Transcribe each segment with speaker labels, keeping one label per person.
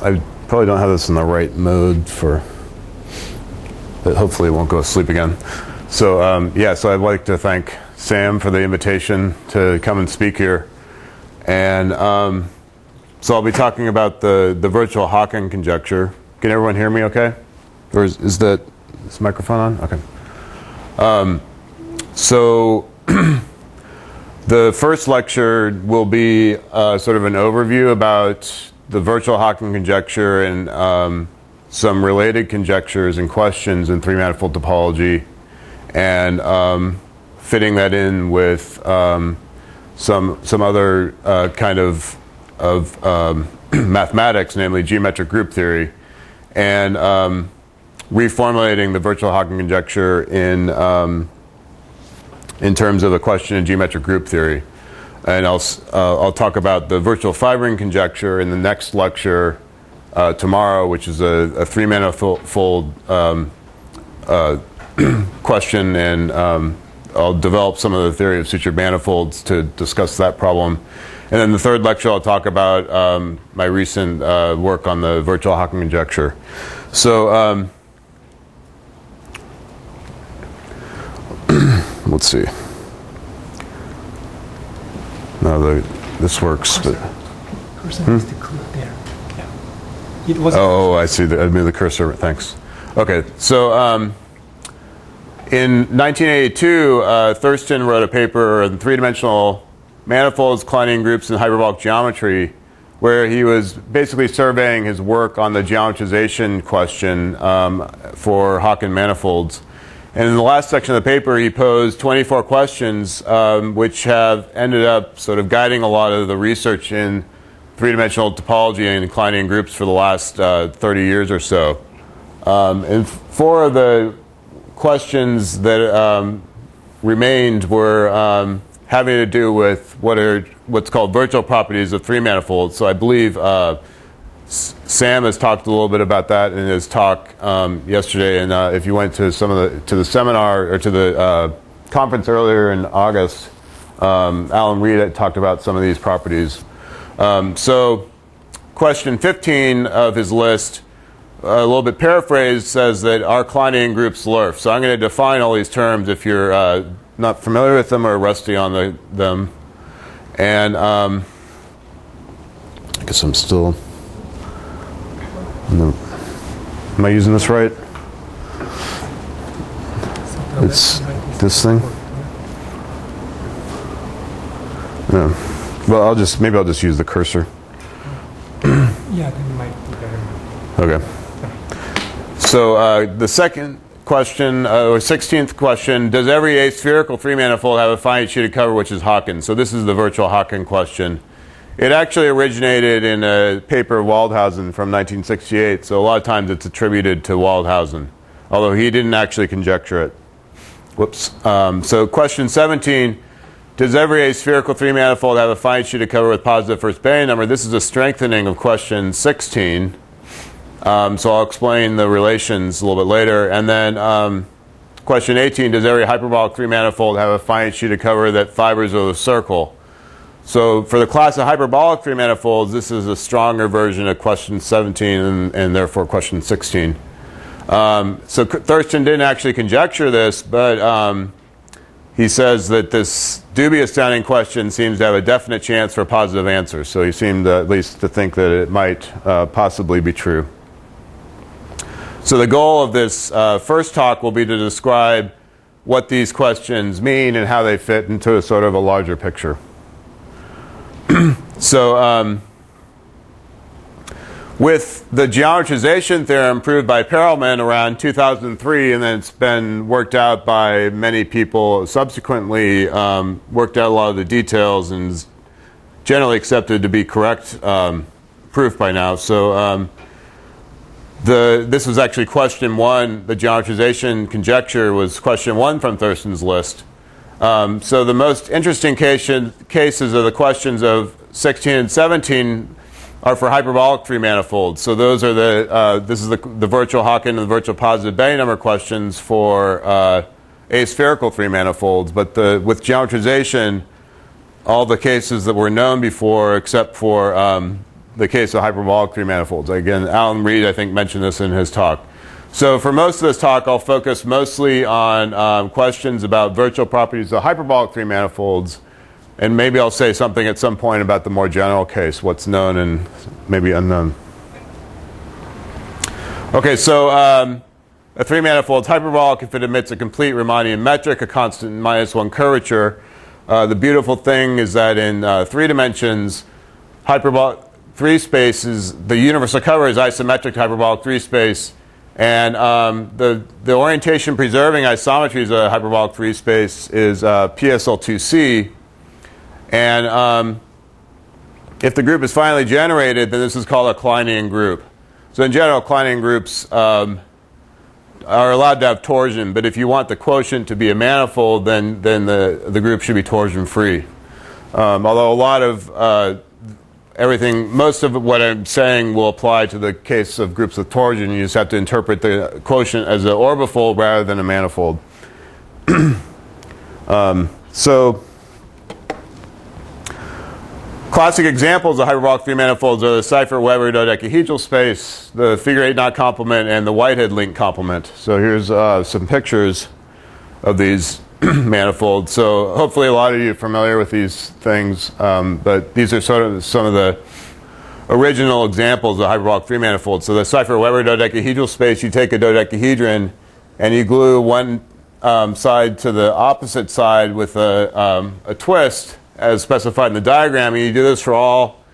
Speaker 1: I probably don't have this in the right mode for, but hopefully it won't go to sleep again. So yeah, so I'd like to thank Sam for the invitation to come and speak here. And so I'll be talking about the virtual Haken conjecture. Can everyone hear me okay? Or is this microphone on? Okay. So the first lecture will be sort of an overview about the virtual Haken conjecture and some related conjectures and questions in three-manifold topology, and fitting that in with some other kind of mathematics, namely geometric group theory, and reformulating the virtual Haken conjecture in terms of a question in geometric group theory. And I'll talk about the virtual fibering conjecture in the next lecture tomorrow, which is a three-manifold question, and I'll develop some of the theory of sutured manifolds to discuss that problem. And then the third lecture, I'll talk about my recent work on the virtual Haken conjecture. So let's see. No, this works, but
Speaker 2: cursor needs to click there. Yeah. It was.
Speaker 1: Oh, I see. I moved the cursor. Thanks. Okay, so in 1982, Thurston wrote a paper on three-dimensional manifolds, Kleinian groups, and hyperbolic geometry, where he was basically surveying his work on the geometrization question for Haken manifolds. And in the last section of the paper, he posed 24 questions, which have ended up sort of guiding a lot of the research in three-dimensional topology and Kleinian groups for the last 30 years or so. And four of the questions that remained were having to do with what's called virtual properties of three manifolds. So I believe Sam has talked a little bit about that in his talk yesterday, and if you went to the seminar or to the conference earlier in August, Alan Reed had talked about some of these properties. So question 15 of his list, a little bit paraphrased, says that our Kleinian groups LERF. So I'm going to define all these terms if you're not familiar with them or rusty on them. And I guess I'm still... No. Am I using this right? It's this thing? No. Well, maybe I'll just use the cursor.
Speaker 2: Yeah, that might be better.
Speaker 1: Okay. So the second question, or 16th question, does every aspherical three-manifold have a finite sheet of cover which is Haken? So this is the virtual Haken question. It actually originated in a paper of Waldhausen from 1968, so a lot of times it's attributed to Waldhausen, although he didn't actually conjecture it. Whoops. So question 17, does every aspherical three-manifold have a finite sheet of cover with positive first Bayen number? This is a strengthening of question 16, so I'll explain the relations a little bit later. And then question 18, does every hyperbolic three-manifold have a finite sheet of cover that fibers of a circle? So for the class of hyperbolic three-manifolds, this is a stronger version of question 17 and therefore question 16. So Thurston didn't actually conjecture this, but he says that this dubious sounding question seems to have a definite chance for a positive answer. So he seemed at least to think that it might possibly be true. So the goal of this first talk will be to describe what these questions mean and how they fit into a sort of a larger picture. So with the geometrization theorem proved by Perelman around 2003, and then it's been worked out by many people subsequently, worked out a lot of the details, and is generally accepted to be correct proof by now. So this was actually question 1. The geometrization conjecture was question 1 from Thurston's list. So the most interesting cases of the questions of 16 and 17 are for hyperbolic three-manifolds. So those are this is the virtual Haken and the virtual positive Bayen number questions for aspherical three-manifolds. But with geometrization, all the cases that were known before, except for the case of hyperbolic three manifolds. Again, Alan Reed, I think, mentioned this in his talk. So for most of this talk, I'll focus mostly on questions about virtual properties of hyperbolic three manifolds, and maybe I'll say something at some point about the more general case, what's known and maybe unknown. Okay, so a three manifold is hyperbolic if it emits a complete Riemannian metric, a constant -1 curvature. The beautiful thing is that in 3 dimensions, hyperbolic 3 spaces, the universal cover is isometric to hyperbolic 3 space, and the orientation preserving isometries of a hyperbolic 3 space is PSL2C. And if the group is finally generated, then this is called a Kleinian group. So in general, Kleinian groups are allowed to have torsion, but if you want the quotient to be a manifold, then the group should be torsion free. Although a lot of most of what I'm saying will apply to the case of groups with torsion. You just have to interpret the quotient as an orbifold rather than a manifold. So classic examples of hyperbolic three manifolds are the Seifert-Weber dodecahedral space, the figure 8 knot complement, and the Whitehead link complement. So here's some pictures of these manifolds. So hopefully a lot of you are familiar with these things, but these are sort of some of the original examples of hyperbolic three manifolds. So the Seifert-Weber dodecahedral space, you take a dodecahedron and you glue one side to the opposite side with a twist, as specified in the diagram, and you do this for all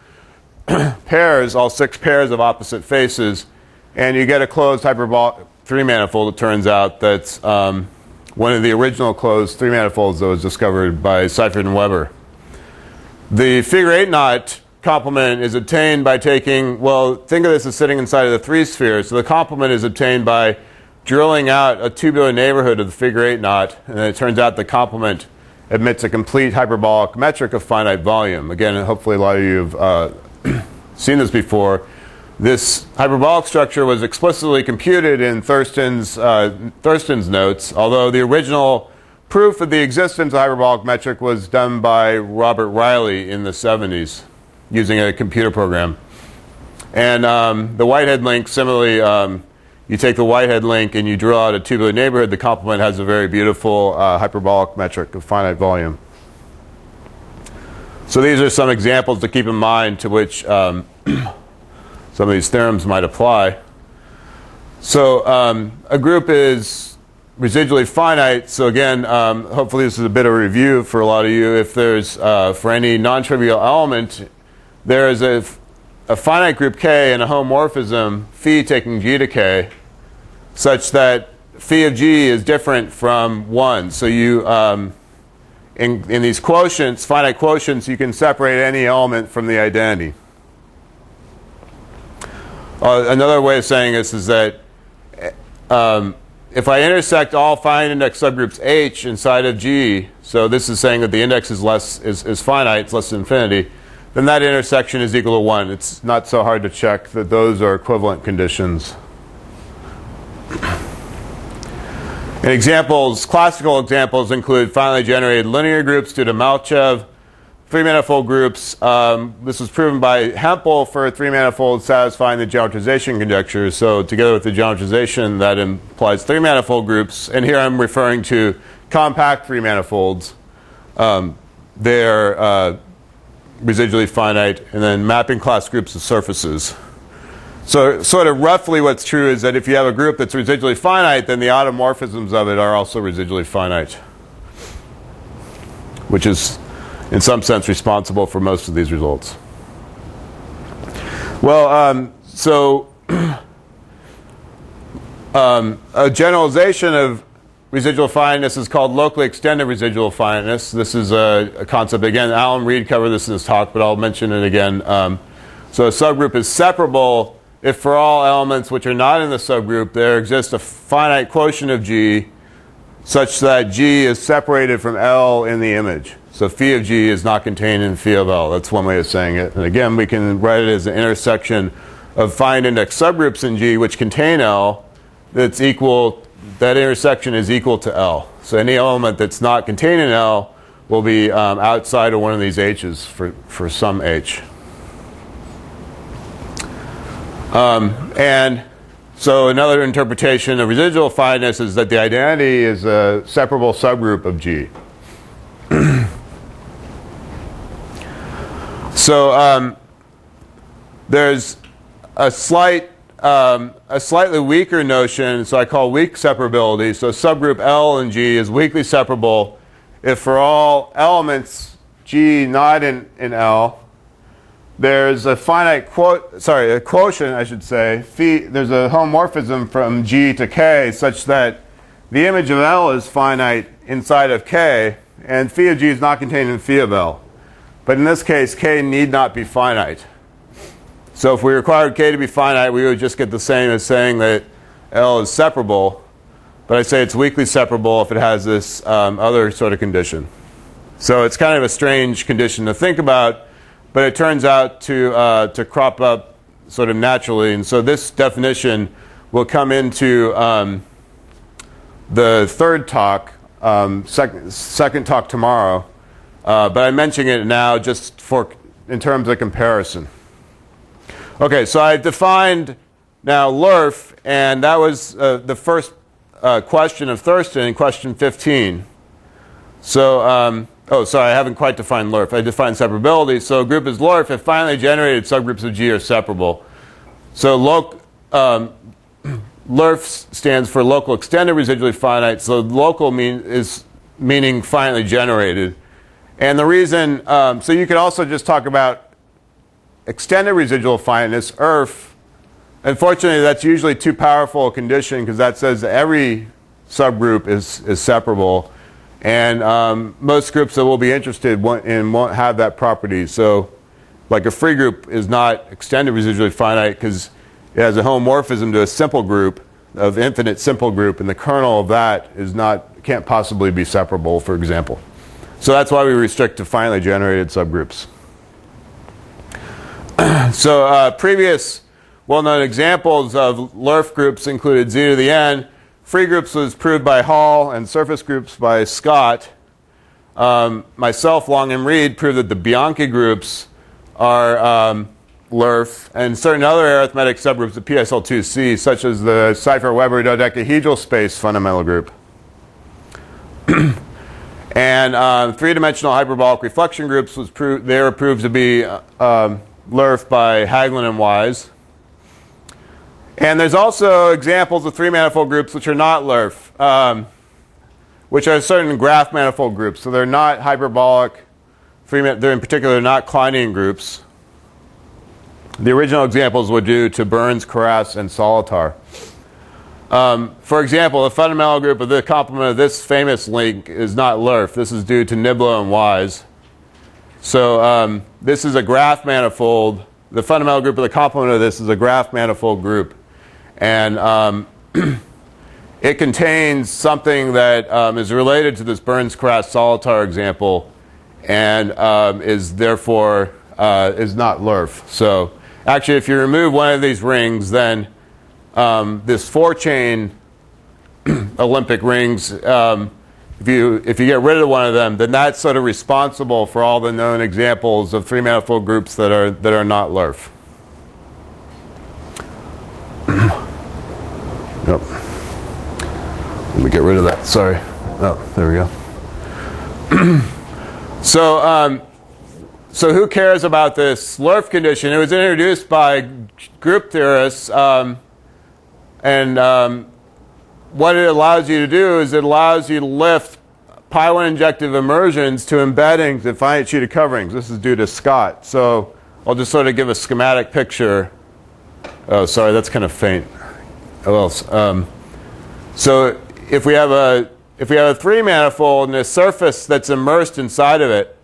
Speaker 1: pairs, all 6 pairs of opposite faces, and you get a closed hyperbolic three manifold. It turns out that's one of the original closed three manifolds that was discovered by Seifert and Weber. The figure 8 knot complement is obtained by taking, well, think of this as sitting inside of the 3 sphere. So the complement is obtained by drilling out a tubular neighborhood of the figure 8 knot, and it turns out the complement emits a complete hyperbolic metric of finite volume. Again, hopefully a lot of you have seen this before. This hyperbolic structure was explicitly computed in Thurston's notes, although the original proof of the existence of hyperbolic metric was done by Robert Riley in the 70s using a computer program. And the Whitehead link, similarly, you take the Whitehead link and you drill out a tubular neighborhood. The complement has a very beautiful hyperbolic metric of finite volume. So these are some examples to keep in mind to which some of these theorems might apply. So a group is residually finite. So again, hopefully this is a bit of a review for a lot of you. If there's, for any non-trivial element, there is a finite group K and a homomorphism phi taking G to K, such that phi of G is different from 1. So you, in these quotients, finite quotients, you can separate any element from the identity. Another way of saying this is that if I intersect all finite index subgroups H inside of G, so this is saying that the index is finite, it's less than infinity, then that intersection is equal to 1. It's not so hard to check that those are equivalent conditions. And examples, classical examples include finally generated linear groups due to Malchev, three manifold groups. This was proven by Hempel for a three manifold satisfying the geometrization conjecture. So together with the geometrization, that implies three manifold groups. And here I'm referring to compact three manifolds. They're residually finite, and then mapping class groups of surfaces. So sort of roughly what's true is that if you have a group that's residually finite, then the automorphisms of it are also residually finite, which is in some sense responsible for most of these results. Well, a generalization of residual finiteness is called locally extended residual finiteness. This is a concept, again, Alan Reed covered this in his talk, but I'll mention it again. So a subgroup is separable if for all elements which are not in the subgroup there exists a finite quotient of G such that G is separated from L in the image. So phi of G is not contained in phi of L. That's one way of saying it. And again, we can write it as an intersection of finite index subgroups in G which contain L that's equal. That intersection is equal to L. So any element that's not contained in L will be outside of one of these H's for some H. And so another interpretation of residual finiteness is that the identity is a separable subgroup of G. So there's a slightly weaker notion, so I call weak separability. So subgroup L in G is weakly separable if for all elements G not in L, there's a finite a quotient, I should say. There's a homomorphism from G to K such that the image of L is finite inside of K, and phi of G is not contained in phi of L. But in this case, K need not be finite. So if we required K to be finite, we would just get the same as saying that L is separable. But I say it's weakly separable if it has this other sort of condition. So it's kind of a strange condition to think about, but it turns out to crop up sort of naturally. And so this definition will come into the third talk, second talk tomorrow. But I'm mentioning it now just in terms of comparison. Okay, so I've defined now LERF, and that was the first question of Thurston in question 15. So, oh, sorry, I haven't quite defined LERF. I defined separability. So a group is LERF if finally generated subgroups of G are separable. So LERF stands for local extended residually finite. So local meaning finitely generated. And the reason, so you could also just talk about extended residual finiteness, ERF. Unfortunately, that's usually too powerful a condition because that says that every subgroup is separable. And most groups that will be interested won't have that property. So like a free group is not extended residually finite because it has a homomorphism to a simple group of infinite simple group, and the kernel of that can't possibly be separable, for example. So that's why we restrict to finitely generated subgroups. So previous well-known examples of LERF groups included Z to the N. Free groups was proved by Hall, and surface groups by Scott. Myself, Long, and Reed proved that the Bianchi groups are LERF, and certain other arithmetic subgroups of PSL2C, such as the Cipher-Weber dodecahedral space fundamental group. And three-dimensional hyperbolic reflection groups they were proved to be LERF by Hagelin and Wise. And there's also examples of three-manifold groups which are not LERF, which are certain graph manifold groups. So they're not hyperbolic. They're in particular not Kleinian groups. The original examples were due to Burns, Karras, and Solitar. For example, the fundamental group of the complement of this famous link is not LERF. This is due to Niblo and Wise. So this is a graph manifold. The fundamental group of the complement of this is a graph manifold group. And it contains something that is related to this Burns, Karras, Solitar example and is therefore is not LERF. So actually, if you remove one of these rings, then this 4-chain Olympic rings, if you get rid of one of them, then that's sort of responsible for all the known examples of three-manifold groups that are not LERF. Yep. Let me get rid of that. Sorry. Oh, there we go. So who cares about this LERF condition? It was introduced by group theorists, and what it allows you to do is it allows you to lift pi1 injective immersions to embeddings to finite sheeted coverings. This is due to Scott. So I'll just sort of give a schematic picture. Oh, sorry, that's kind of faint. Oh, well, so if we have a three-manifold and a surface that's immersed inside of it,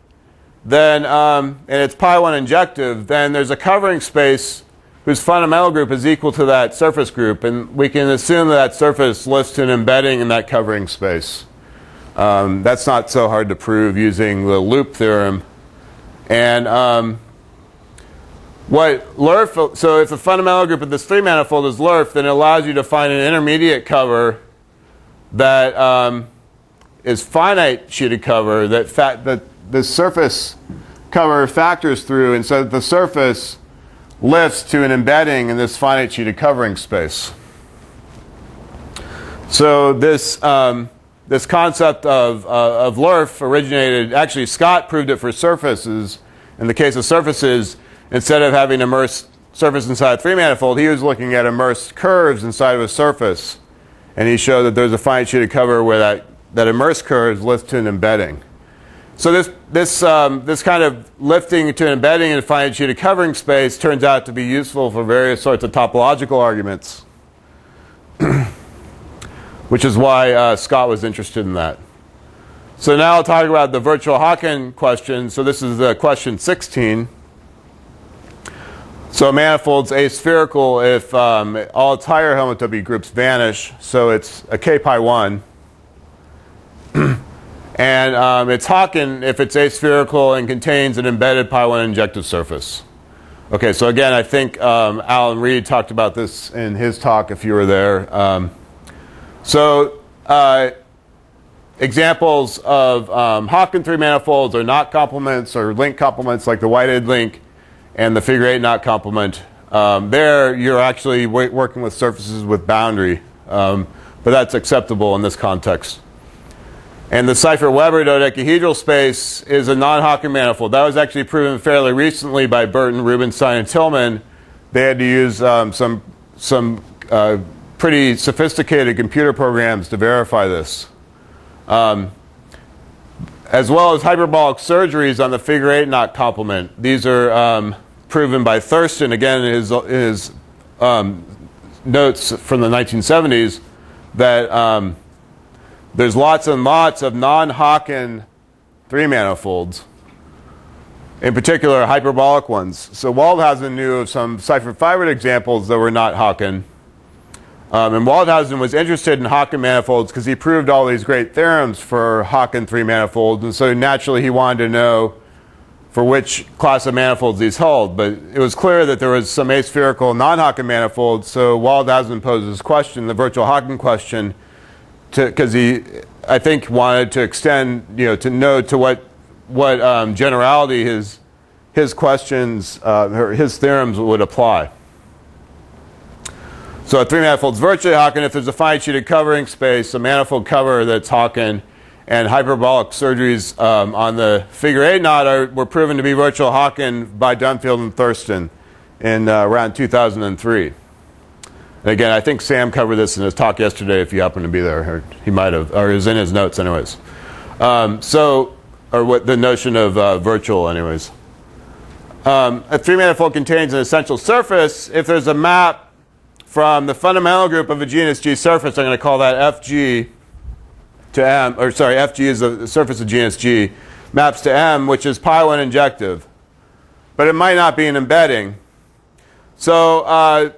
Speaker 1: then and it's pi1 injective, then there's a covering space whose fundamental group is equal to that surface group, and we can assume that surface lifts to an embedding in that covering space. That's not so hard to prove using the loop theorem. And what LERF, so if the fundamental group of this three-manifold is LERF, then it allows you to find an intermediate cover that is finite sheeted cover that the surface cover factors through, and so that the surface lifts to an embedding in this finite sheeted covering space. So this concept of LERF originated, actually Scott proved it for surfaces. In the case of surfaces, instead of having immersed surface inside a three-manifold, he was looking at immersed curves inside of a surface. And he showed that there's a finite sheeted cover where that immersed curves lift to an embedding. So this kind of lifting to an embedding in a finite sheeted covering space turns out to be useful for various sorts of topological arguments, which is why Scott was interested in that. So now I'll talk about the virtual Haken question. So this is question 16. So a manifold's aspherical if all its higher homotopy groups vanish. So it's a k pi 1. And it's Haken if it's aspherical and contains an embedded pi 1 injective surface. Okay, so again, I think Alan Reed talked about this in his talk if you were there. Examples of Haken three manifolds are knot complements or link complements like the Whitehead link and the figure 8 knot complement. There you're actually working with surfaces with boundary, but that's acceptable in this context. And the Cipher-Weber dodecahedral space is a non-Haken manifold. That was actually proven fairly recently by Burton, Rubinstein, and Tillman. They had to use some pretty sophisticated computer programs to verify this. As well as hyperbolic surgeries on the figure 8 knot complement. These are proven by Thurston, again in his notes from the 1970s, that there's lots and lots of non-Haken three manifolds, in particular hyperbolic ones. So Waldhausen knew of some cipher-fibered examples that were not Haken. And Waldhausen was interested in Haken manifolds because he proved all these great theorems for Haken three manifolds, and so naturally he wanted to know for which class of manifolds these hold. But it was clear that there was some aspherical non-Haken manifolds, so Waldhausen posed this question, the virtual Haken question, because he, I think, wanted to extend, to know to what generality his questions, his theorems would apply. So a three manifold is virtually Haken if there's a finite sheeted covering space, a manifold cover that's Haken, and hyperbolic surgeries on the figure 8 knot were proven to be virtual Haken by Dunfield and Thurston in around 2003. And again, I think Sam covered this in his talk yesterday if you happen to be there. Or he might have, or it was in his notes anyways. Or what the notion of virtual anyways. A three manifold contains an essential surface. If there's a map from the fundamental group of a genus G surface, I'm going to call that Fg to M, or sorry, Fg is the surface of genus G, maps to M, which is pi 1 injective. But it might not be an embedding. So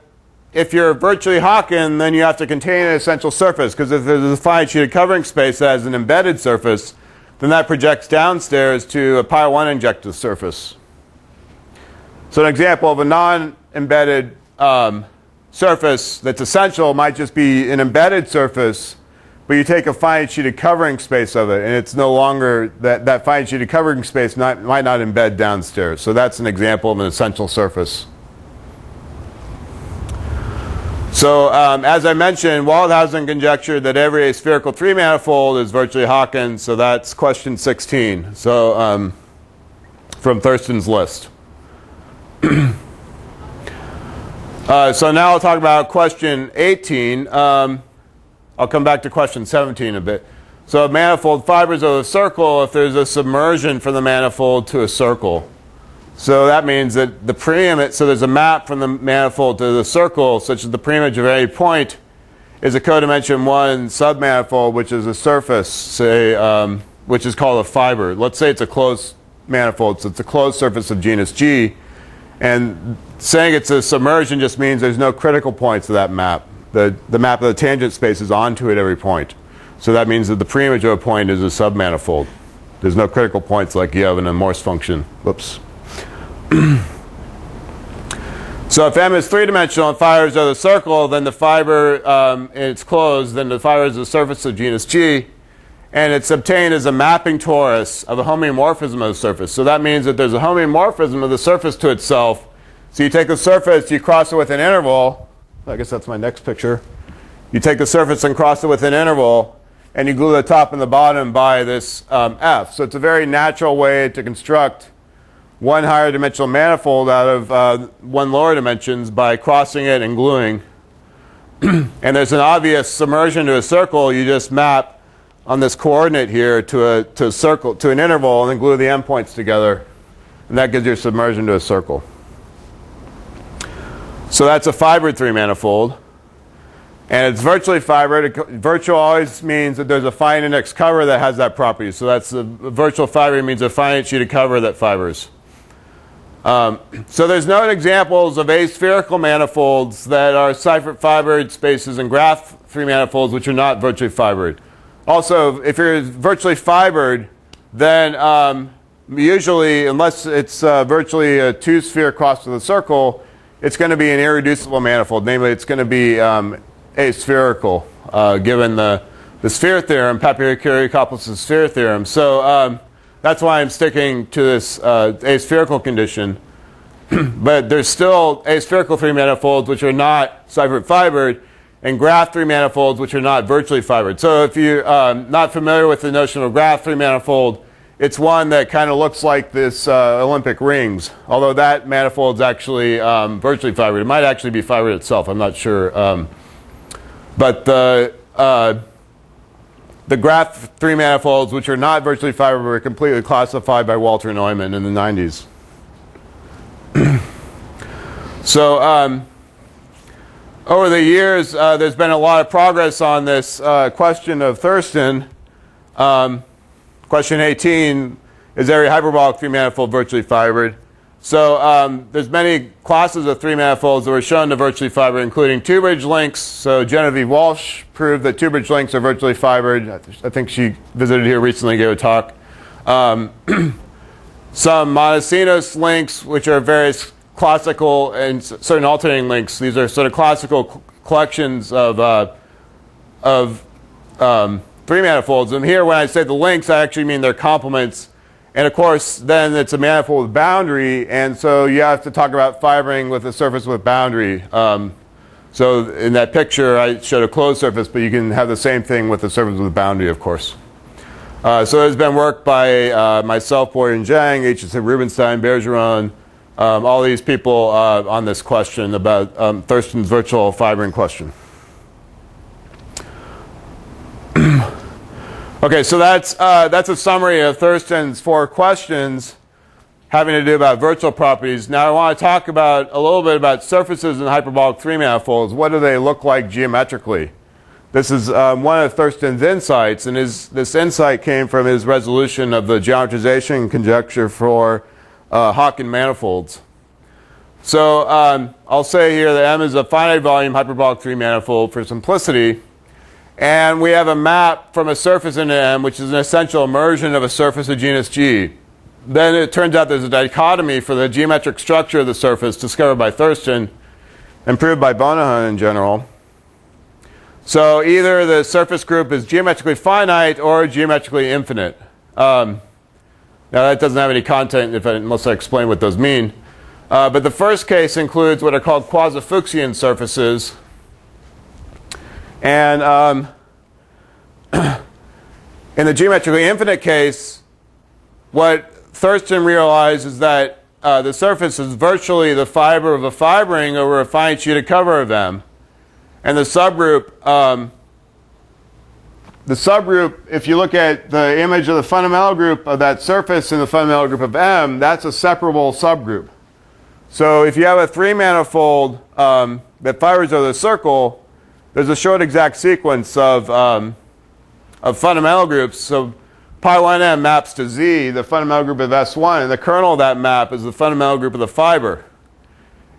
Speaker 1: if you're virtually Haken, then you have to contain an essential surface, because if there's a finite sheeted covering space that has an embedded surface, then that projects downstairs to a pi 1 injective surface. So an example of a non-embedded surface that's essential might just be an embedded surface, but you take a finite sheeted covering space of it, and it's no longer, that finite sheeted covering space might not embed downstairs. So that's an example of an essential surface. So as I mentioned, Waldhausen conjectured that every aspherical three manifold is virtually Haken, so that's question 16. So from Thurston's list. So now I'll talk about question 18. I'll come back to question 17 a bit. So manifold fibers of a circle if there's a submersion from the manifold to a circle. So that means that the preimage, so there's a map from the manifold to the circle such that the preimage of any point is a codimension 1 submanifold, which is a surface, say, which is called a fiber. Let's say it's a closed manifold, so it's a closed surface of genus G. And saying it's a submersion just means there's no critical points to that map. The map of the tangent space is onto it every point. So that means that the preimage of a point is a submanifold. There's no critical points like you have in a Morse function. Whoops. So if M is three-dimensional and fibers are the circle, then the fiber, it's closed, then the fiber is the surface of genus G, and it's obtained as a mapping torus of a homeomorphism of the surface. So that means that there's a homeomorphism of the surface to itself So you take the surface, you cross it with an interval. I guess that's my next picture. You take the surface and cross it with an interval, and you glue the top and the bottom by this F. So it's a very natural way to construct one higher dimensional manifold out of one lower dimensions by crossing it and gluing. And there's an obvious submersion to a circle. You just map on this coordinate here to a circle, to an interval, and then glue the endpoints together. And that gives you a submersion to a circle. So that's a fibered three-manifold. And it's virtually fibered. Virtual always means that there's a finite index cover that has that property. So that's a virtual fiber means a finite sheet of cover that fibers. So there's known examples of aspherical manifolds that are Seifert fibered spaces and graph three manifolds which are not virtually fibered. Also, if you're virtually fibered, then usually, unless it's virtually a two-sphere cross with a circle, it's going to be an irreducible manifold. Namely, it's going to be aspherical, given the sphere theorem, Papio-Curie-Koplos' sphere theorem. So that's why I'm sticking to this aspherical condition. But there's still aspherical three manifolds which are not Seifert fibered, and graph three manifolds which are not virtually fibered. So if you're not familiar with the notion of graph three manifold, it's one that kind of looks like this Olympic rings, although that manifold is actually virtually fibered. It might actually be fibered itself. I'm not sure. But the graph three manifolds, which are not virtually fibered, were completely classified by Walter Neumann in the 90s. So over the years, there's been a lot of progress on this question of Thurston. Question 18, is every hyperbolic three-manifold virtually fibered? So there's many classes of three-manifolds that were shown to virtually fiber, including two-bridge links. So Genevieve Walsh proved that two-bridge links are virtually fibered. I think she visited here recently, gave a talk. Some monosinus links, which are various classical and certain alternating links. These are sort of classical collections of three manifolds. And here, when I say the links, I actually mean their complements. And of course, then it's a manifold with boundary, and so you have to talk about fibering with a surface with boundary. So in that picture, I showed a closed surface, but you can have the same thing with a surface with a boundary, of course. So there's been work by myself, Boyer Zhang, H.S. Rubinstein, Bergeron, all these people on this question about Thurston's virtual fibering question. Okay, so that's a summary of Thurston's 4 questions having to do about virtual properties. Now I want to talk about a little bit about surfaces in hyperbolic three manifolds. What do they look like geometrically? This is one of Thurston's insights, and this insight came from his resolution of the geometrization conjecture for Haken manifolds. So I'll say here that M is a finite volume hyperbolic three manifold for simplicity. And we have a map from a surface into M, which is an essential immersion of a surface of genus G. Then it turns out there's a dichotomy for the geometric structure of the surface discovered by Thurston and proved by Bonahan in general. So either the surface group is geometrically finite or geometrically infinite. Now that doesn't have any content unless I explain what those mean. But the first case includes what are called quasi-Fuchsian surfaces. And in the geometrically infinite case, what Thurston realized is that the surface is virtually the fiber of a fibering over a finite sheet of cover of M. And the subgroup, if you look at the image of the fundamental group of that surface in the fundamental group of M, that's a separable subgroup. So if you have a three manifold that fibers over the circle, there's a short exact sequence of fundamental groups. So pi 1m maps to Z, the fundamental group of S1, and the kernel of that map is the fundamental group of the fiber.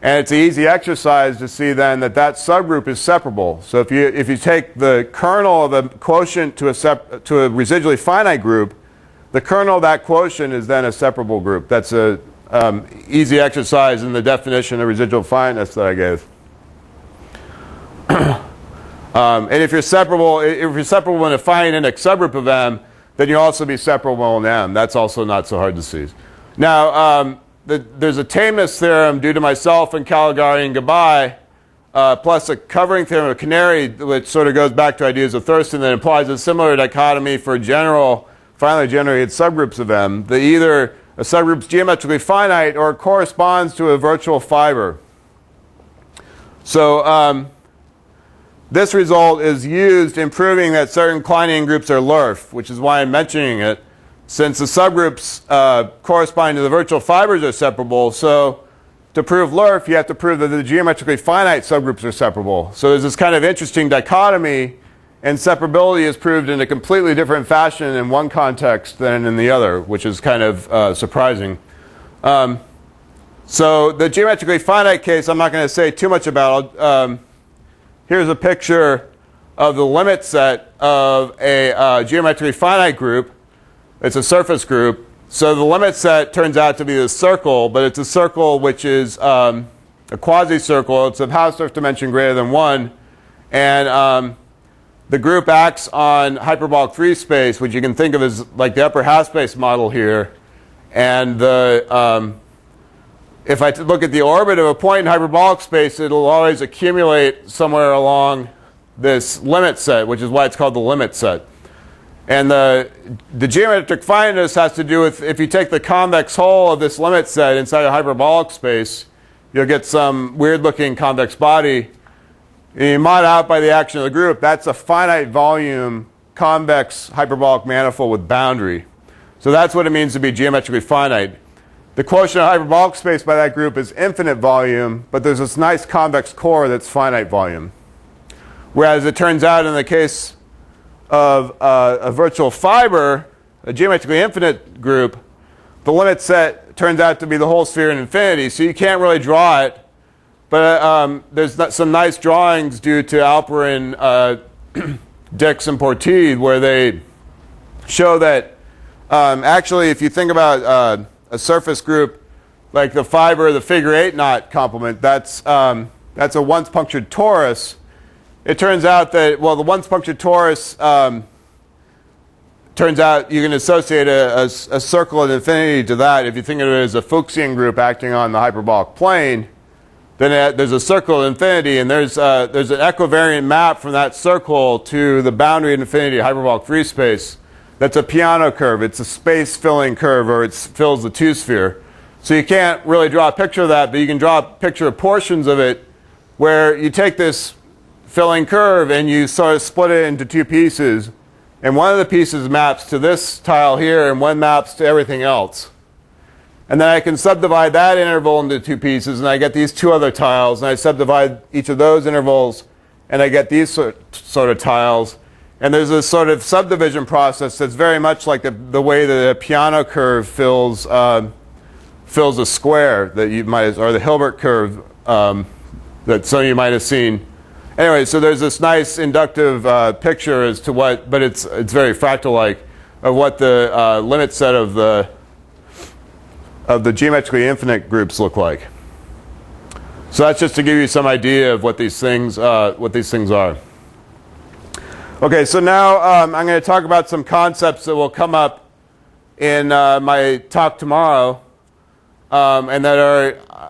Speaker 1: And it's an easy exercise to see then that that subgroup is separable. So if you take the kernel of a quotient to a residually finite group, the kernel of that quotient is then a separable group. That's a easy exercise in the definition of residual finiteness that I gave. And if you're separable in a finite index subgroup of M, then you'll also be separable in M. That's also not so hard to see. Now, there's a tameness theorem due to myself and Caligari and Gabay, plus a covering theorem of Canary, which sort of goes back to ideas of Thurston, that implies a similar dichotomy for finally generated subgroups of M, that either a subgroup's geometrically finite or corresponds to a virtual fiber. So this result is used in proving that certain Kleinian groups are Lerf, which is why I'm mentioning it, since the subgroups corresponding to the virtual fibers are separable. So to prove Lerf, you have to prove that the geometrically finite subgroups are separable. So there's this kind of interesting dichotomy, and separability is proved in a completely different fashion in one context than in the other, which is kind of surprising. So the geometrically finite case, I'm not going to say too much about. Here's a picture of the limit set of a geometrically finite group. It's a surface group. So the limit set turns out to be this circle, but it's a circle which is a quasi-circle. It's of Hausdorff dimension greater than 1. And the group acts on hyperbolic free space, which you can think of as like the upper half space model here. And if I look at the orbit of a point in hyperbolic space, it'll always accumulate somewhere along this limit set, which is why it's called the limit set. And the geometric finiteness has to do with, if you take the convex hull of this limit set inside a hyperbolic space, you'll get some weird-looking convex body. And you mod out by the action of the group. That's a finite volume convex hyperbolic manifold with boundary. So that's what it means to be geometrically finite. The quotient of hyperbolic space by that group is infinite volume, but there's this nice convex core that's finite volume. Whereas it turns out in the case of a virtual fiber, a geometrically infinite group, the limit set turns out to be the whole sphere in infinity, so you can't really draw it. But there's some nice drawings due to Alperin, Dix, and Portide, where they show that actually, if you think about a surface group like the fiber, the figure 8 knot complement, that's a once punctured torus. It turns out that, well, the once punctured torus turns out you can associate a circle of infinity to that. If you think of it as a Fuchsian group acting on the hyperbolic plane, then there's a circle of infinity, and there's an equivariant map from that circle to the boundary of infinity, hyperbolic free space. That's a piano curve. It's a space-filling curve, or it fills the two-sphere. So you can't really draw a picture of that, but you can draw a picture of portions of it where you take this filling curve and you sort of split it into two pieces. And one of the pieces maps to this tile here, and one maps to everything else. And then I can subdivide that interval into two pieces, and I get these two other tiles, and I subdivide each of those intervals, and I get these sort of tiles. And there's this sort of subdivision process that's very much like the way that a piano curve fills a square that you might, or the Hilbert curve that some of you might have seen. Anyway, so there's this nice inductive picture as to what, but it's very fractal-like, of what the limit set of the geometrically infinite groups look like. So that's just to give you some idea of what these things are. Okay, so now I'm going to talk about some concepts that will come up in my talk tomorrow, and that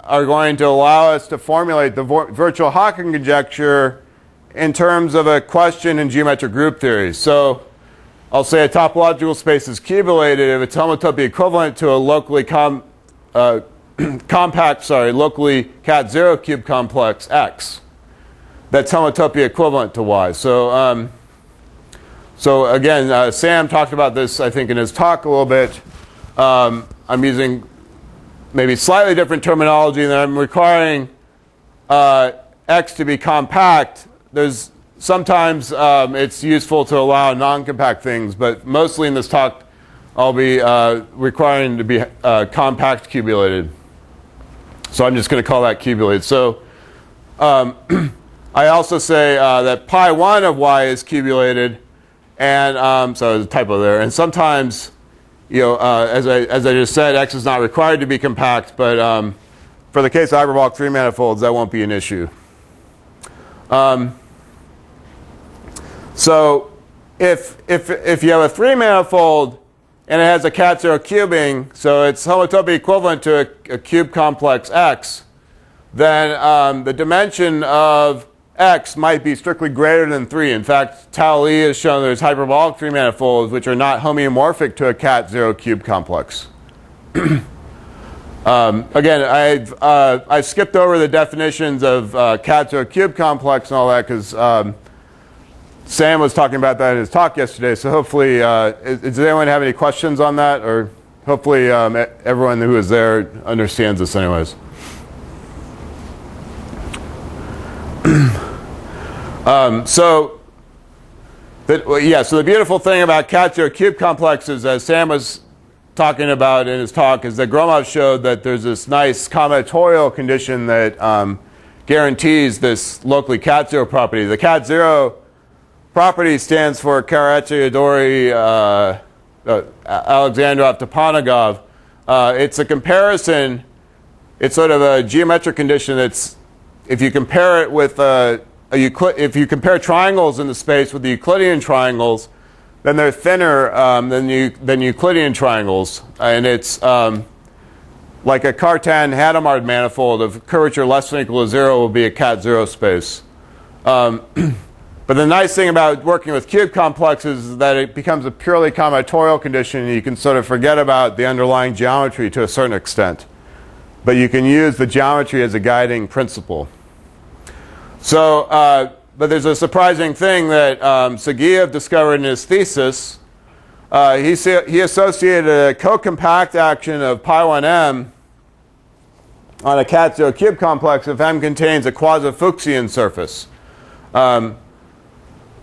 Speaker 1: are going to allow us to formulate the virtual Haken conjecture in terms of a question in geometric group theory. So I'll say a topological space is cubulated if its homotopy equivalent to a locally locally cat zero cube complex X. That's homotopy equivalent to Y. So again, Sam talked about this, I think, in his talk a little bit. I'm using maybe slightly different terminology, and I'm requiring X to be compact. There's sometimes it's useful to allow non-compact things, but mostly in this talk, I'll be requiring to be compact cubulated. So I'm just going to call that cubulated. So I also say that pi 1 of Y is cubulated, and so there's a typo there. And sometimes, you know, as I just said, X is not required to be compact, but for the case of hyperbolic three manifolds, that won't be an issue. So if you have a three manifold and it has a cat 0 cubing, so it's homotopy equivalent to a cube complex X, then the dimension of X might be strictly greater than 3. In fact, Tao Li has shown there's hyperbolic 3 manifolds which are not homeomorphic to a cat 0 cube complex. Again, I've skipped over the definitions of cat 0 cube complex and all that because Sam was talking about that in his talk yesterday, so hopefully, does anyone have any questions on that? Or hopefully everyone who was there understands this anyways. So the beautiful thing about cat 0 cube complexes, as Sam was talking about in his talk, is that Gromov showed that there's this nice combinatorial condition that guarantees this locally cat 0 property. The cat 0 property stands for Karachi-Adori Alexandrov-Toponogov. It's a comparison. It's sort of a geometric condition that's, if you compare it with if you compare triangles in the space with the Euclidean triangles, then they're thinner than Euclidean triangles, and it's like a Cartan-Hadamard manifold of curvature less than or equal to 0 will be a cat 0 space. But the nice thing about working with cube complexes is that it becomes a purely combinatorial condition, and you can sort of forget about the underlying geometry to a certain extent. But you can use the geometry as a guiding principle. So, but there's a surprising thing that Sagiev discovered in his thesis. He associated a co-compact action of pi1m on a cat 0 cube complex if M contains a quasi-Fuchsian surface.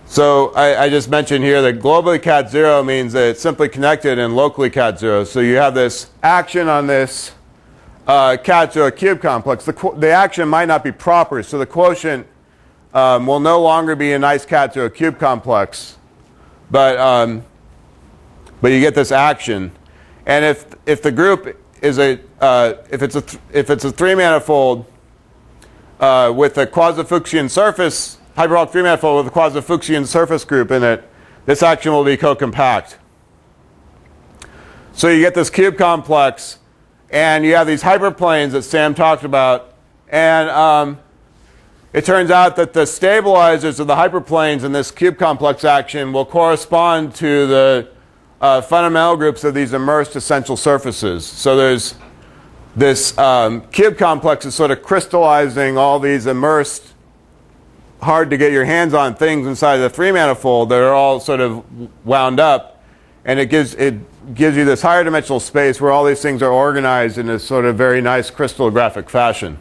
Speaker 1: So I just mentioned here that globally cat 0 means that it's simply connected and locally cat 0. So you have this action on this cat 0 cube complex. The action might not be proper, so the quotient will no longer be a nice cat 0 cube complex, but you get this action. And if the group is if it's a 3 manifold with a quasi-Fuchsian surface, hyperbolic 3 manifold with a quasi-Fuchsian surface group in it, this action will be co-compact. So you get this cube complex, and you have these hyperplanes that Sam talked about, and it turns out that the stabilizers of the hyperplanes in this cube complex action will correspond to the fundamental groups of these immersed essential surfaces. So there's this cube complex is sort of crystallizing all these immersed, hard to get your hands on things inside the 3 manifold that are all sort of wound up, and it gives you this higher dimensional space where all these things are organized in this sort of very nice crystallographic fashion.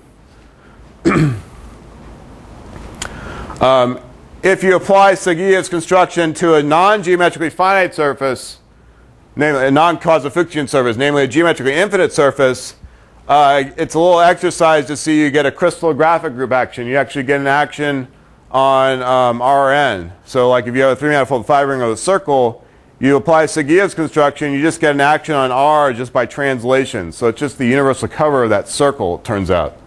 Speaker 1: If you apply Sagiev's construction to a non-geometrically finite surface, namely a non-quasi-Fuchsian surface, namely a geometrically infinite surface, it's a little exercise to see you get a crystallographic group action. You actually get an action on Rn. So like if you have a 3 manifold 5 ring of a circle, you apply Sagiev's construction, you just get an action on R just by translation. So it's just the universal cover of that circle, it turns out.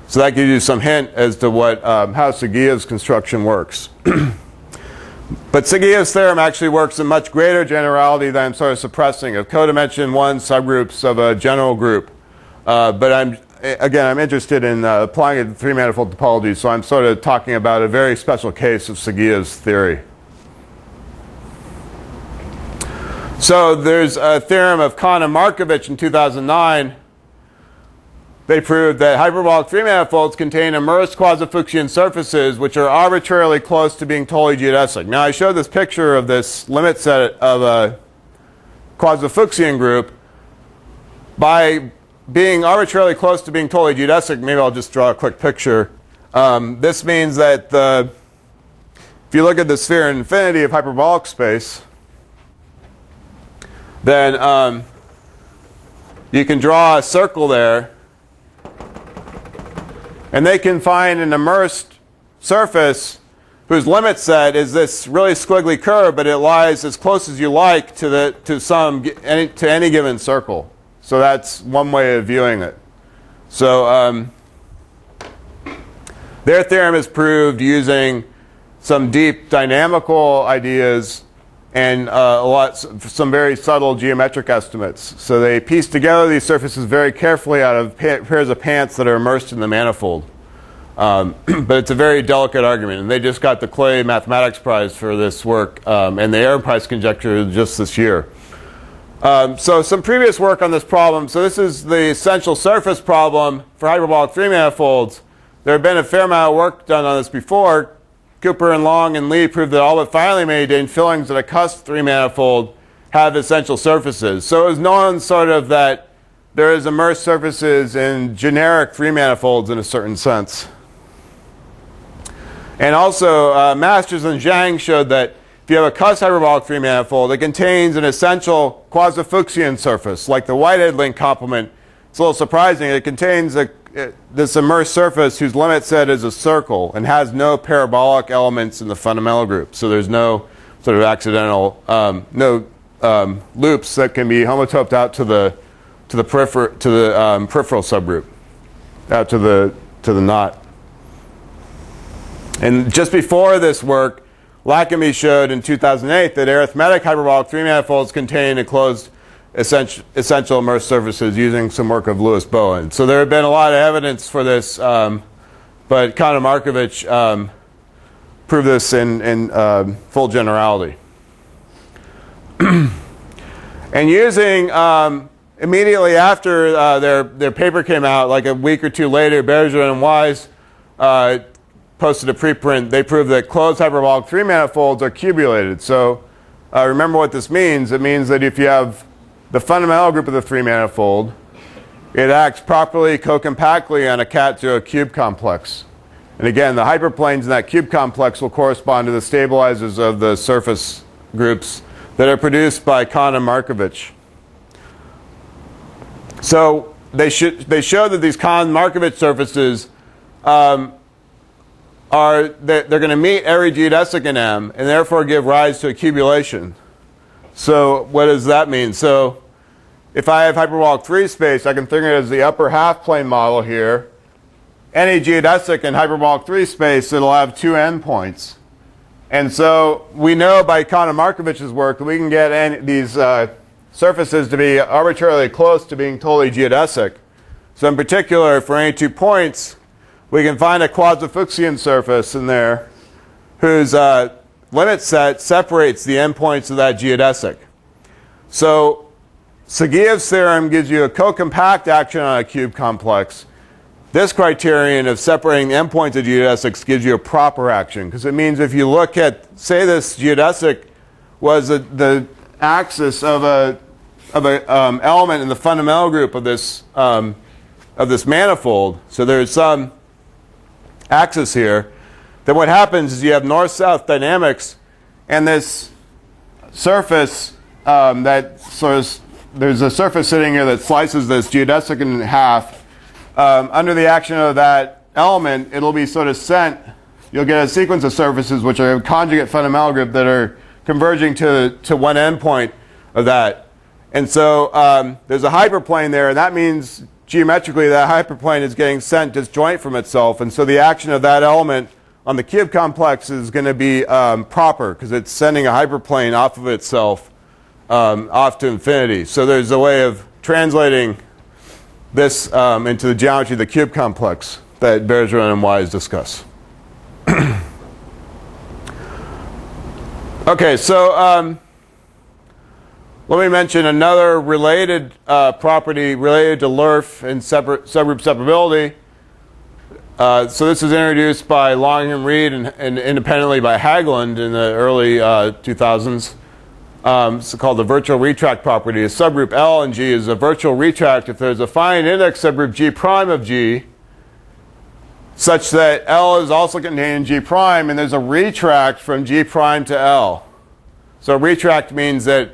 Speaker 1: So that gives you some hint as to what, how Sagiev's construction works. But Sagiev's theorem actually works in much greater generality than I'm sort of suppressing, of codimension 1 subgroups of a general group. But I'm interested in applying it to 3 manifold topology, so I'm sort of talking about a very special case of Sagiev's theory. So there's a theorem of Kahn and Markovich in 2009. They proved that hyperbolic 3 manifolds contain immersed quasi-Fuchsian surfaces which are arbitrarily close to being totally geodesic. Now I showed this picture of this limit set of a quasi-Fuchsian group. By being arbitrarily close to being totally geodesic, maybe I'll just draw a quick picture. This means that if you look at the sphere infinity of hyperbolic space, then you can draw a circle there, and they can find an immersed surface whose limit set is this really squiggly curve, but it lies as close as you like to any given circle. So that's one way of viewing it. So their theorem is proved using some deep dynamical ideas and some very subtle geometric estimates. So they piece together these surfaces very carefully out of pairs of pants that are immersed in the manifold. But it's a very delicate argument, and they just got the Clay Mathematics Prize for this work, and the Aaron Price conjecture just this year. So some previous work on this problem. So this is the essential surface problem for hyperbolic three manifolds. There had been a fair amount of work done on this before. Cooper and Long and Lee proved that all but finally made infillings that a cusp three manifold have essential surfaces. So it was known sort of that there is immersed surfaces in generic three manifolds in a certain sense. And also Masters and Zhang showed that if you have a cusp hyperbolic three manifold, it contains an essential quasi-Fuchsian surface, like the Whitehead link complement. It's a little surprising. It contains this immersed surface whose limit set is a circle and has no parabolic elements in the fundamental group. So there's no sort of accidental, loops that can be homotoped out to the peripheral subgroup, out to the knot. And just before this work, Lacamy showed in 2008 that arithmetic hyperbolic three manifolds contain enclosed essential immersed surfaces using some work of Louis Bowen. So there had been a lot of evidence for this, but Markovich proved this in full generality. And using, immediately after their paper came out, like a week or two later, Berger and Wise posted a preprint. They proved that closed hyperbolic three manifolds are cubulated. So remember what this means. It means that if you have the fundamental group of the three manifold, it acts properly co-compactly on a cat-0 cube complex. And again, the hyperplanes in that cube complex will correspond to the stabilizers of the surface groups that are produced by Kahn and Markovich. So they showed that these Kahn-Markovich surfaces they're going to meet every geodesic in M and therefore give rise to a cubulation. So what does that mean? So if I have hyperbolic 3 space, I can think of it as the upper half plane model here. Any geodesic in hyperbolic 3 space, it'll have two endpoints. And so we know by Kahn and Markovich's work that we can get these surfaces to be arbitrarily close to being totally geodesic. So in particular, for any 2 points, we can find a quasi-Fuchsian surface in there whose limit set separates the endpoints of that geodesic. So Sagiev's theorem gives you a co-compact action on a cube complex. This criterion of separating the endpoints of geodesics gives you a proper action, because it means if you look at, say this geodesic was the axis of a element in the fundamental group of this manifold, so there's some axis here, then what happens is you have north-south dynamics, and this surface that sort of, there's a surface sitting here that slices this geodesic in half. Under the action of that element, it'll be sort of sent, you'll get a sequence of surfaces which are a conjugate fundamental group that are converging to one endpoint of that. And so there's a hyperplane there, and that means geometrically that hyperplane is getting sent disjoint from itself, and so the action of that element on the cube complex is going to be proper, because it's sending a hyperplane off of itself off to infinity. So there's a way of translating this into the geometry of the cube complex that Bergeron and Wise discuss. Okay, so let me mention another related property related to Lerf and subgroup separability. So this was introduced by Longham Reed and independently by Hagelund in the early 2000s. It's called the virtual retract property. A subgroup L and G is a virtual retract if there's a finite index subgroup G prime of G, such that L is also contained in G prime, and there's a retract from G prime to L. So retract means that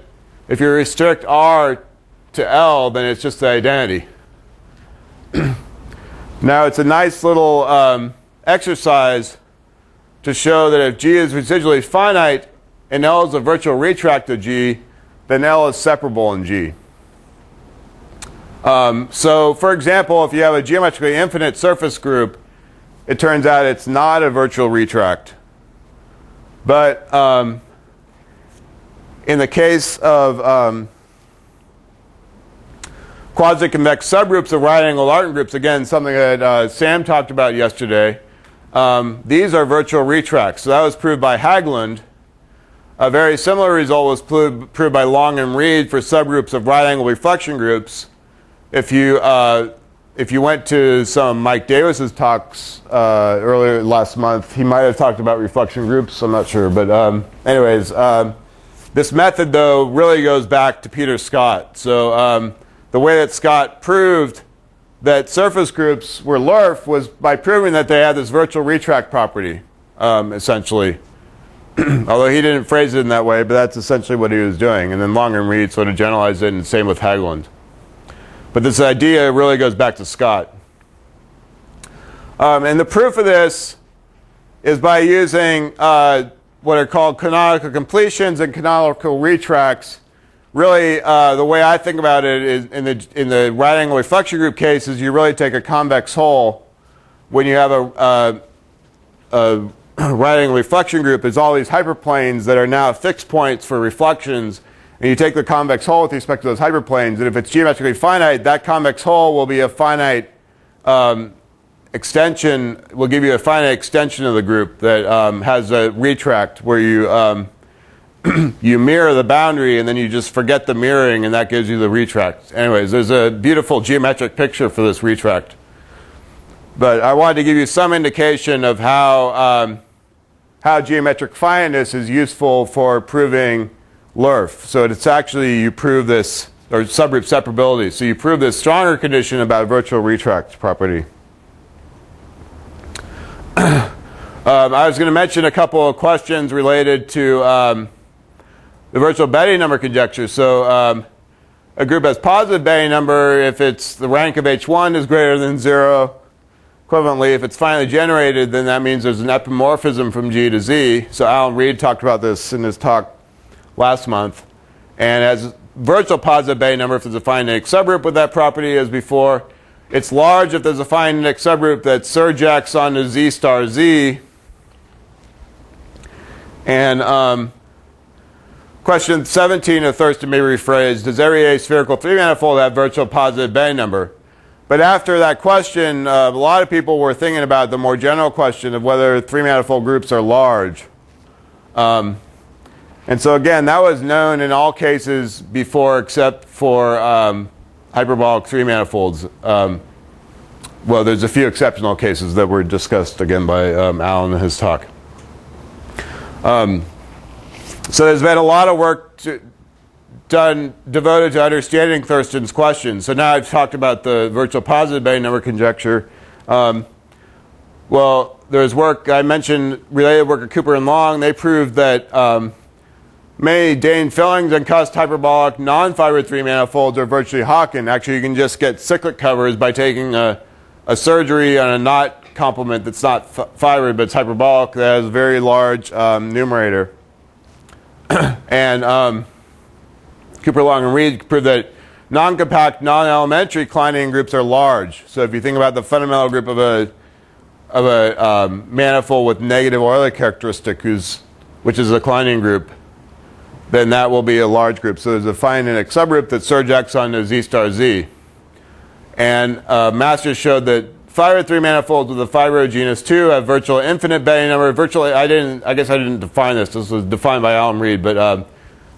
Speaker 1: if you restrict R to L, then it's just the identity. Now it's a nice little exercise to show that if G is residually finite and L is a virtual retract of G, then L is separable in G. So for example, if you have a geometrically infinite surface group, it turns out it's not a virtual retract. But in the case of quasi-convex subgroups of right-angled Artin groups, again, something that Sam talked about yesterday, these are virtual retracts. So that was proved by Haglund. A very similar result was proved by Long and Reed for subgroups of right-angled reflection groups. If you went to some Mike Davis's talks earlier last month, he might have talked about reflection groups. I'm not sure, but anyways, this method though really goes back to Peter Scott. So the way that Scott proved that surface groups were LERF was by proving that they had this virtual retract property, essentially. Although he didn't phrase it in that way, but that's essentially what he was doing. And then Long and Reed sort of generalized it, and same with Haglund. But this idea really goes back to Scott. And the proof of this is by using what are called canonical completions and canonical retracts. Really, the way I think about it is in the right-angle reflection group cases, you really take a convex hole. When you have a right-angle reflection group, there's all these hyperplanes that are now fixed points for reflections. And you take the convex hole with respect to those hyperplanes, and if it's geometrically finite, that convex hole will be a finite extension, will give you a finite extension of the group that has a retract where you you mirror the boundary and then you just forget the mirroring, and that gives you the retract. Anyways, there's a beautiful geometric picture for this retract. But I wanted to give you some indication of how geometric finiteness is useful for proving LERF. So it's actually, you prove this, or subgroup separability. So you prove this stronger condition about virtual retract property. I was going to mention a couple of questions related to the virtual Betti number conjecture. So a group has positive Betti number if it's the rank of H1 is greater than 0. Equivalently, if it's finally generated, then that means there's an epimorphism from G to Z. So Alan Reed talked about this in his talk last month. And as virtual positive Betti number if there's a finite subgroup with that property as before. It's large if there's a finite subgroup that surjects onto Z star Z. And question 17 of Thurston may be rephrased. Does every aspherical three-manifold have virtual positive Betti number? But after that question, a lot of people were thinking about the more general question of whether three-manifold groups are large. And so again, that was known in all cases before except for hyperbolic three-manifolds. Well, there's a few exceptional cases that were discussed again by Alan in his talk. So there's been a lot of work devoted to understanding Thurston's question. So now I've talked about the virtual positive Betti number conjecture. Well, there's work I mentioned, related work of Cooper and Long. They proved that many Dane fillings and cusp hyperbolic non-fibered three-manifolds are virtually Haken. Actually, you can just get cyclic covers by taking a surgery on a knot complement that's not fibered, but it's hyperbolic, that has a very large numerator. And Cooper, Long, and Reed proved that non-compact, non-elementary Kleinian groups are large. So if you think about the fundamental group of a manifold with negative Euler characteristic, which is a Kleinian group, then that will be a large group. So there's a finite subgroup that surjects onto Z star Z. And Masters showed that fibered three manifolds with a fibro genus 2 have virtual infinite Betti number. Virtually, I guess I didn't define this. This was defined by Alan Reed, but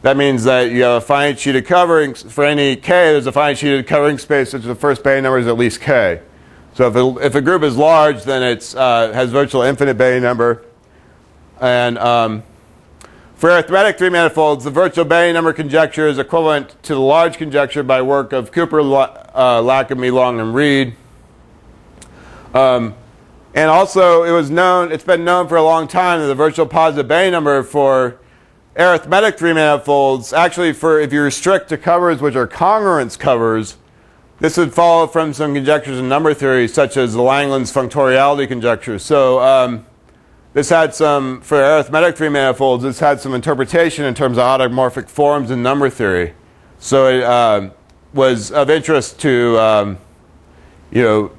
Speaker 1: that means that you have a finite sheeted covering for any K. There's a finite sheeted covering space such that the first Betti number is at least K. So if a group is large, then it has virtual infinite Betti number. And for arithmetic three manifolds, the virtual Betti number conjecture is equivalent to the large conjecture by work of Cooper, Lacamy, Long, and Reed. And also, it's been known for a long time that the virtual positive Betti number for arithmetic three manifolds, actually if you restrict to covers which are congruence covers, this would follow from some conjectures in number theory, such as the Langland's functoriality conjecture. So this had some, for arithmetic three manifolds, this had some interpretation in terms of automorphic forms in number theory. So it was of interest to, there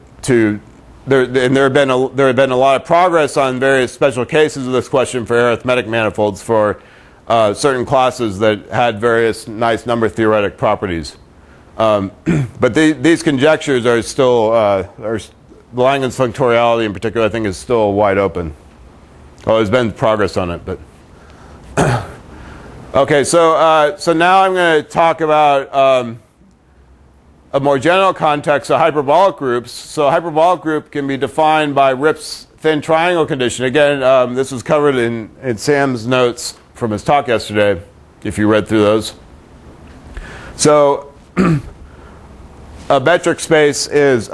Speaker 1: had been a lot of progress on various special cases of this question for arithmetic manifolds for certain classes that had various nice number theoretic properties. But these conjectures are still, the Langland's functoriality in particular, I think, is still wide open. Well, there's been progress on it, but okay. So now I'm going to talk about a more general context of hyperbolic groups. So a hyperbolic group can be defined by Rip's thin triangle condition. Again, this was covered in Sam's notes from his talk yesterday, if you read through those. So a metric space is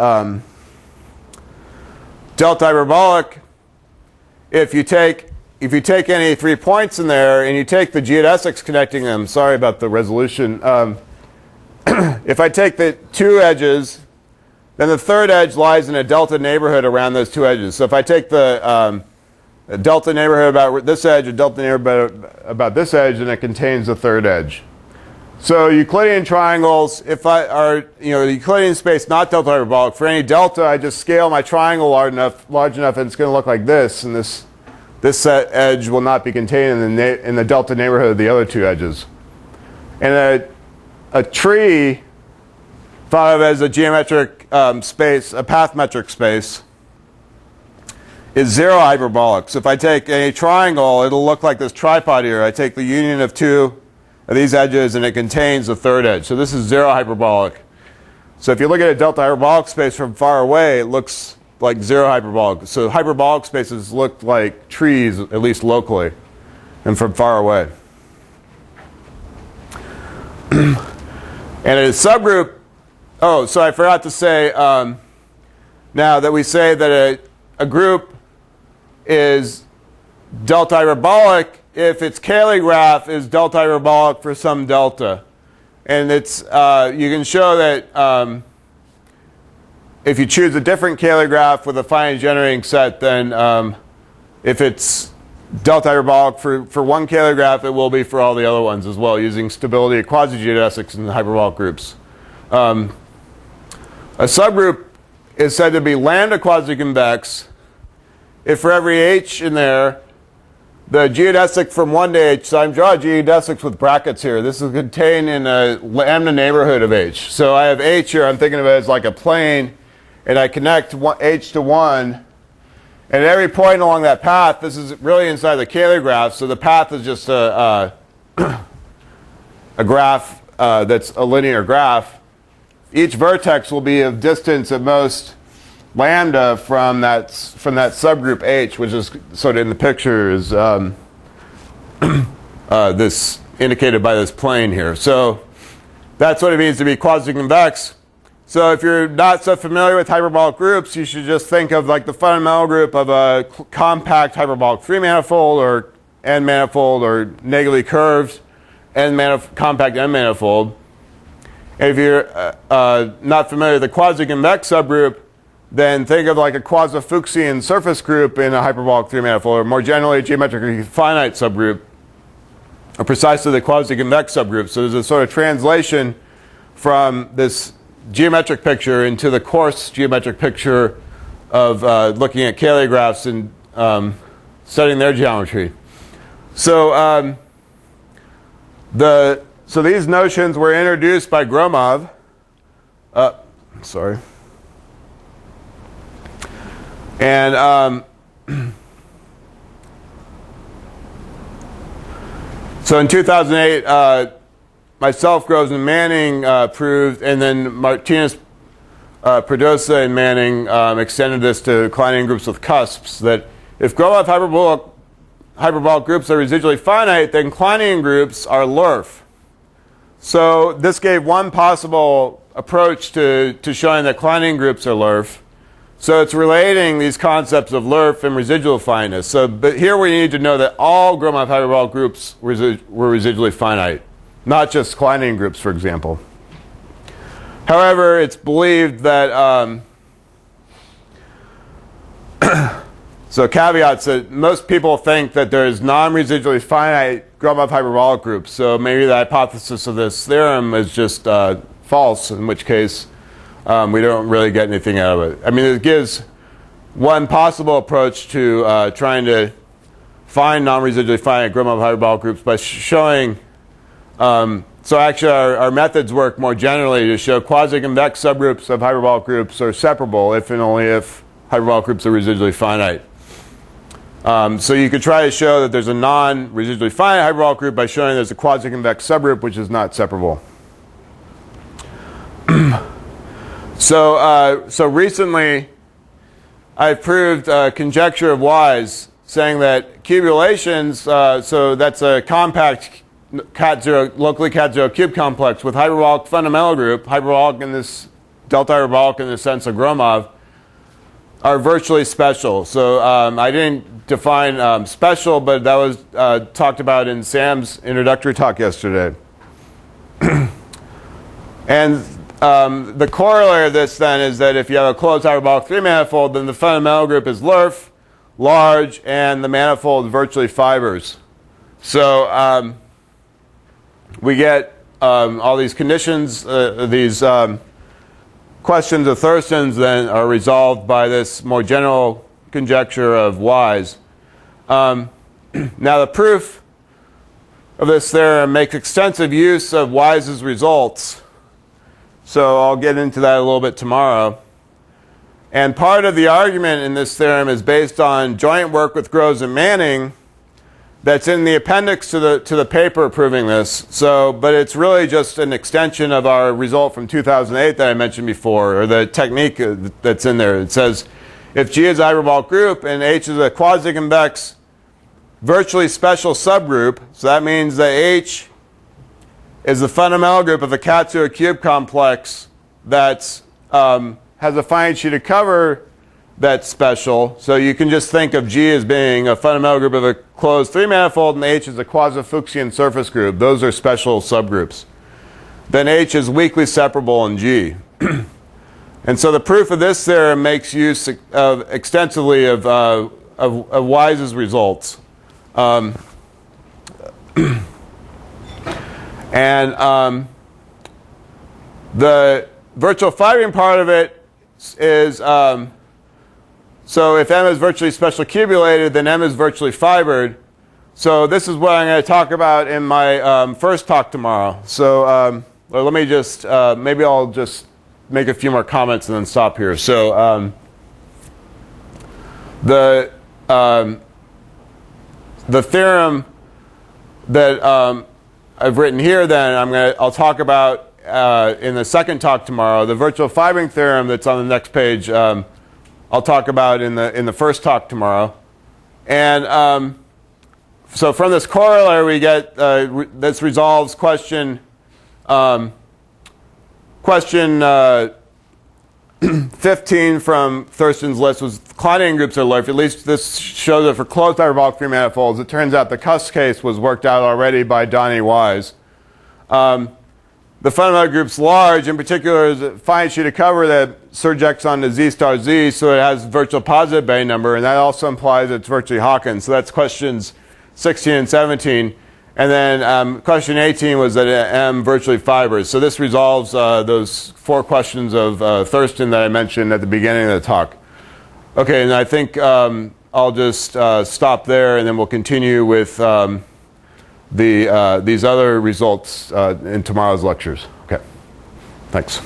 Speaker 1: delta hyperbolic if you take any 3 points in there and you take the geodesics connecting them. Sorry about the resolution. If I take the two edges, then the third edge lies in a delta neighborhood around those two edges. So if I take the delta neighborhood about this edge, a delta neighborhood about this edge, then it contains the third edge. So Euclidean triangles, the Euclidean space not delta hyperbolic, for any delta, I just scale my triangle large enough, and it's going to look like this, and this set edge will not be contained in the delta neighborhood of the other two edges. And a tree, thought of as a geometric space, a path metric space, is zero hyperbolic. So if I take a triangle, it'll look like this tripod here. I take the union of two of these edges and it contains the third edge. So this is zero hyperbolic. So if you look at a delta hyperbolic space from far away, it looks like zero hyperbolic. So hyperbolic spaces look like trees, at least locally, and from far away. And a subgroup, oh, so I forgot to say, now that we say that a group is delta hyperbolic if its Cayley graph is delta hyperbolic for some delta. And it's, you can show that if you choose a different Cayley graph with a finite generating set, then if it's delta hyperbolic for one Cayley graph, it will be for all the other ones as well, using stability of quasi-geodesics in the hyperbolic groups. A subgroup is said to be lambda quasi-convex if for every h in there, the geodesic from 1 to h, so I'm drawing geodesics with brackets here. This is contained in a lambda neighborhood of h. So I have h here, I'm thinking of it as like a plane, and I connect h to 1. And at every point along that path, this is really inside the Cayley graph, so the path is just a graph that's a linear graph. Each vertex will be of distance at most lambda from that subgroup H, which is sort of in the picture is this indicated by this plane here. So that's what it means to be quasi-convex. So if you're not so familiar with hyperbolic groups, you should just think of like the fundamental group of a compact hyperbolic 3-manifold or n-manifold or negatively curved compact n-manifold. And if you're not familiar with the quasi-convex subgroup, then think of like a quasi-Fuchsian surface group in a hyperbolic 3-manifold, or more generally a geometrically finite subgroup, or precisely the quasi-convex subgroup. So there's a sort of translation from this geometric picture into the coarse geometric picture of looking at Cayley graphs and studying their geometry. So so these notions were introduced by Gromov. And so in 2008, myself, Groves, and Manning proved, and then Martinez, Perdosa, and Manning extended this to Kleinian groups with cusps, that if Gromov hyperbolic groups are residually finite, then Kleinian groups are Lerf. So this gave one possible approach to showing that Kleinian groups are Lerf. So it's relating these concepts of Lerf and residual finiteness. So, but here we need to know that all Gromov hyperbolic groups were residually finite, not just Kleinian groups, for example. However, it's believed that, so caveats that most people think that there's non-residually finite Gromov hyperbolic groups. So maybe the hypothesis of this theorem is just false, in which case we don't really get anything out of it. I mean, it gives one possible approach to trying to find non-residually finite Gromov hyperbolic groups by showing, so actually our methods work more generally to show quasi-convex subgroups of hyperbolic groups are separable if and only if hyperbolic groups are residually finite. So you could try to show that there's a non-residually finite hyperbolic group by showing there's a quasi-convex subgroup which is not separable. So recently I've proved conjecture of Y's, saying that cubulations, so that's a compact locally cat zero cube complex with hyperbolic fundamental group, hyperbolic in this delta hyperbolic in the sense of Gromov, are virtually special. So I didn't define special, but that was talked about in Sam's introductory talk yesterday. And the corollary of this then is that if you have a closed hyperbolic three manifold, then the fundamental group is Lerf, large, and the manifold virtually fibers. So we get all these conditions, these questions of Thurston's then are resolved by this more general conjecture of Y's. Now the proof of this theorem makes extensive use of Y's results. So I'll get into that a little bit tomorrow. And part of the argument in this theorem is based on joint work with Groves and Manning that's in the appendix to the paper proving this. So, but it's really just an extension of our result from 2008 that I mentioned before, or the technique that's in there. It says if G is a hyperbolic group and H is a quasi-convex virtually special subgroup, so that means that H is the fundamental group of a cat zero cube complex that's has a finite sheet of cover that's special. So you can just think of G as being a fundamental group of a closed three manifold, and H is a quasi-Fuchsian surface group. Those are special subgroups. Then H is weakly separable in G. And so the proof of this theorem makes use of extensively of Wise's results. And the virtual fibering part of it is, so if M is virtually special cubulated, then M is virtually fibered. So this is what I'm going to talk about in my first talk tomorrow. So let me just, maybe I'll just make a few more comments and then stop here. So the theorem that I've written here, then I'll talk about in the second talk tomorrow. The virtual fibering theorem that's on the next page, I'll talk about in the first talk tomorrow. And so from this corollary, we get this resolves question 15 from Thurston's list was Kleinian groups are Lerf. At least this shows that for closed hyperbolic three manifolds. It turns out the Cuss case was worked out already by Donnie Wise. The fundamental group's large, in particular, is a finite sheet of cover that surjects onto Z star Z, so it has virtual positive Bay number, and that also implies it's virtually Haken. So that's questions 16 and 17. And then question 18 was that M virtually fibers. So this resolves those 4 questions of Thurston that I mentioned at the beginning of the talk. Okay, and I think I'll just stop there, and then we'll continue with these other results in tomorrow's lectures. Okay, thanks.